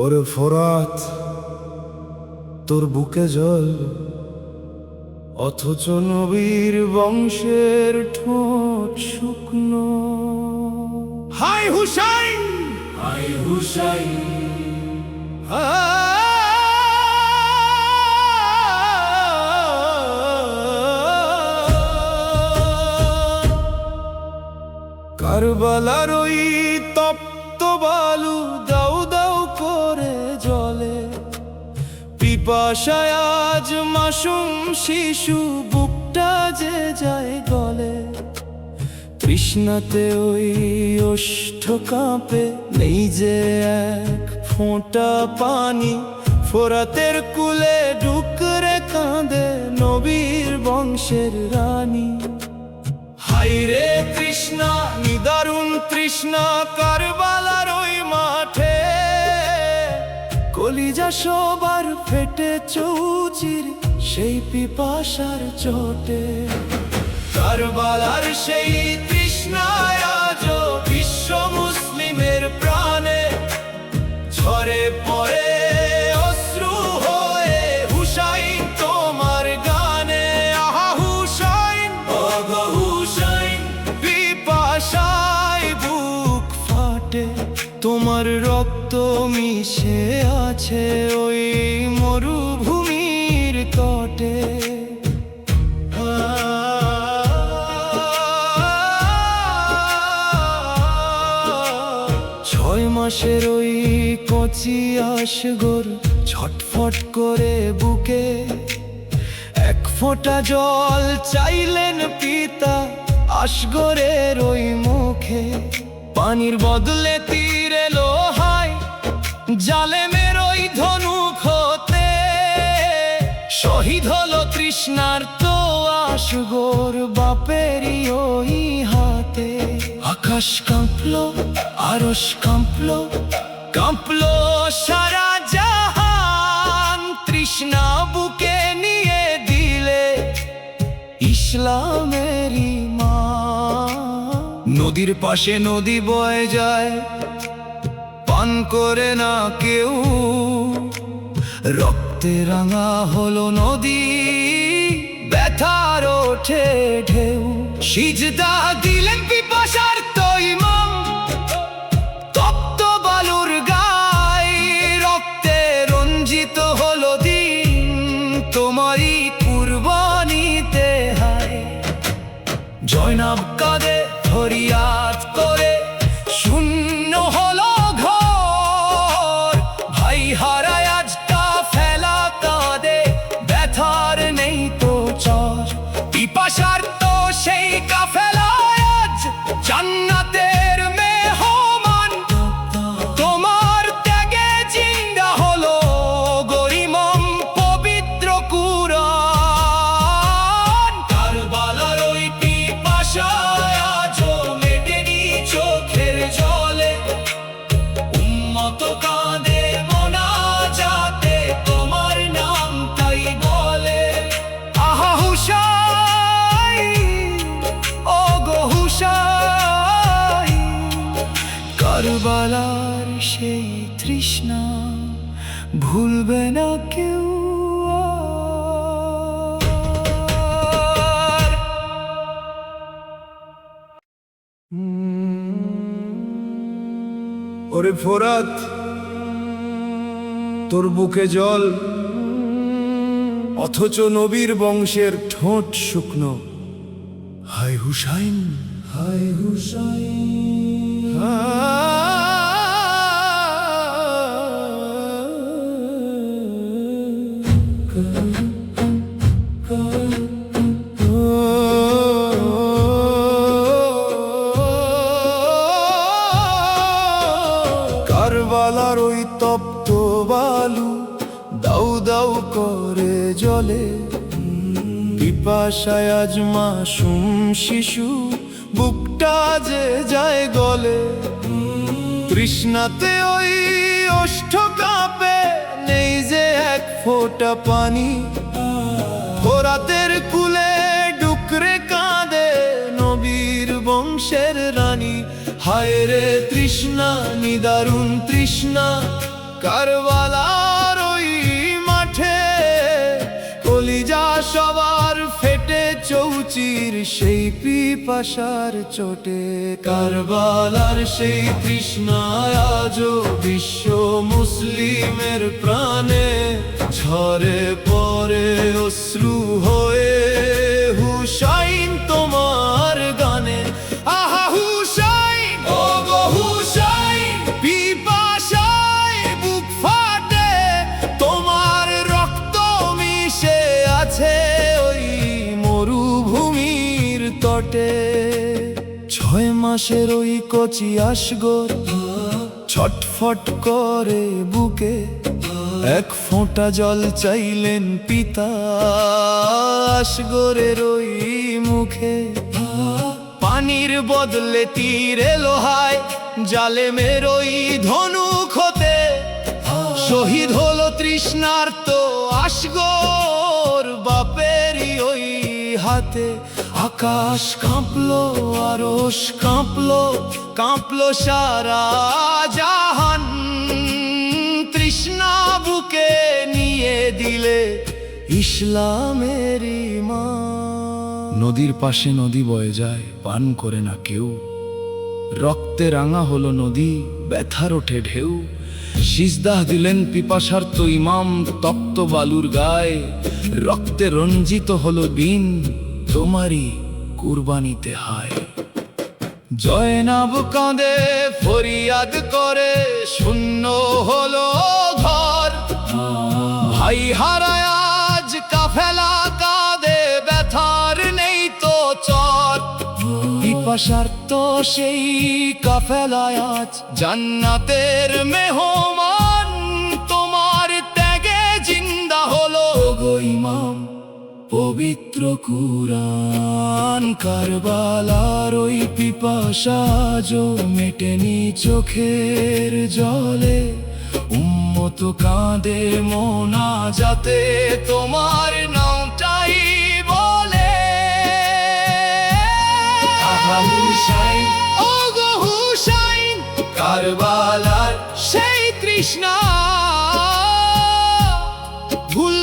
ওরে ফোরাত, তোর বুকে জল, অথচ নবীর বংশের ঠোঁট শুকনো। হাই হুসাইন, হাই হুসাইন, কারবালার ওই তপ্ত বালু দাউ দাউ করে জ্বলে, পিপাসায় আজ মাসুম শিশু বুকটা যে যায় গলে। তৃষ্ণাতে ওই ওষ্ঠ কাঁপে, নেই যে এক ফোঁটা পানি। ফোরাতের কুলে ডুকরে কাঁদে নবীর বংশের রানী। হায়রে তৃষ্ণা, নিদারুণ তৃষ্ণা কারবালার ওই মাঠে, কলিজা সবার ফেটে চৌচির সেই পিপাসার চোটে। কারবালার সেই তৃষ্ণায় আজও বিশ্ব মুসলিমের প্রাণে ঝরে পড়ে অশ্রু হয়ে হুসাইন তোমার গানে। আহা হুসাইন, ওগো হুসাইন, পিপাসায় বুক ফাটে, তোমার রক্ত মিশে আছে ওই মরুভূমির তটে। 6 মাসের ওই কচি আসগর ছটফট করে বুকে, এক ফোঁটা জল চাইলেন পিতা আসগরের ওই মুখে। পানির বদলে তীর এলো হায় জালেমের ওই ধনুক হতে, শহীদ হলো তৃষ্ণার তো আসগর বাপেরই ওই হাতে। আকাশ কাঁপলো, আরশ কাঁপলো, কাঁপলো সারা জাহান, তৃষ্ণা বুকে নিয়ে দিলে ইসলামেরই মা। নদীর পাশে নদী বয়ে যায়, পান করে না কেউ, রক্তে রাঙা হলো নদী, ব্যথার ওঠে ঢেউ। সিজদা দিলেন পিপাসার তৈমম, তপ্ত বালুর গায়ে, রক্তে রঞ্জিত হলো দিন তোমারই কুরবানিতে হায়। জয়নাব কাঁদে ফরিয়াদ করে, শূন্য হলো ঘর, ভাই হারায় আজ কাফেলা কাঁদে, ব্যথার নেই তো চর। পিপাসার তো সেই কাফেলায় আজ জান্নাতের মেহমান, তোমার ত্যাগে জিন্দা হলো গরিমম পবিত্র কুরআন। কারবালার ওই পিপাসায় আজও মেটেনি চোখের জলে, উম্মত কাঁদে মোনাজাতে তোমার নাম তাই বলে। আহা হুসাইন, ওগো হুসাইন, কারবালার সেই তৃষ্ণা ভুলবে না কেউ আর। ওরে ফোরাত, তোর বুকে জল, অথচ নবীর বংশের ঠোঁট শুকনো। হাই হুসাইন, হাই হুসাইন, কারবালার ওই তপ্ত বালু দাউ দাউ করে জ্বলে, পিপাসায় আজ মাসুম শিশু বুকটা যে যায় গলে। তৃষ্ণাতে ওই ওষ্ঠ কাঁপে, নেই যে এক ফোঁটা পানি। ফোরাতের কুলে ডুকরে কাঁদে নবীর বংশের রানী। হায় রে তৃষ্ণা নিদারুণ তৃষ্ণা কারবালার ওই মাঠে, কলিজা সবার ফেটে চৌচির সেই পিপাসার চোটে। কারবালার সেই তৃষ্ণায় আজও বিশ্ব মুসলিমের প্রাণে ঝরে পড়ে অশ্রু হয়ে হুসাইন তোমার গানে। আহা হুসাইন, ও গো হুসাইন, পিপাসায় বুক ফাটে, তোমার রক্ত মিশে আছে ওই মরুভূমির তটে। 6 মাসের ওই কচি আসগর ছটফট করে বুকে, এক ফোঁটা জল চাইলেন পিতা আসগরের ওই মুখে। পানির বদলে তীর এলো হায় জালেমের ওই ধনুক হতে, শহীদ হলো তৃষ্ণার্ত আসগর বাপেরই ওই হাতে। আকাশ কাঁপলো, আরশ কাঁপলো, কাঁপলো সারা জাহান, তৃষ্ণা বুকে নিয়ে দিলে ইসলামের ঈমান। নদীর পাশে নদী বয়ে যায়, পান করে না কেউ, রক্তে রাঙা হলো নদী, ব্যথার ওঠে ঢেউ। সিজদাহ দিলেন পিপাসার্ত ইমাম তপ্ত বালুর গায়ে, রক্তে রঞ্জিত হলো দিন তোমারই কুরবানিতে হায়। জয়নাব কাঁদে ফরিয়াদ করে, শূন্য হলো ঘর, ভাই হারায় আজ কাফেলা কাঁদে, ব্যথার নেই তো চর। পিপাসার্ত সেই কাফেলায় আজ জান্নাতের মেহমান, তোমার ত্যাগে জিন্দা হলো গো ইমাম পবিত্র কুরআন। কারবালার ওই পিপাসা আজও মেটেনি চোখের জলে, উম্মত কাঁদে মোনাজাতে তোমার নামটাই বলে। আহা হুসাইন, ও গো হুসাইন, কারবালার সেই তৃষ্ণা ভুল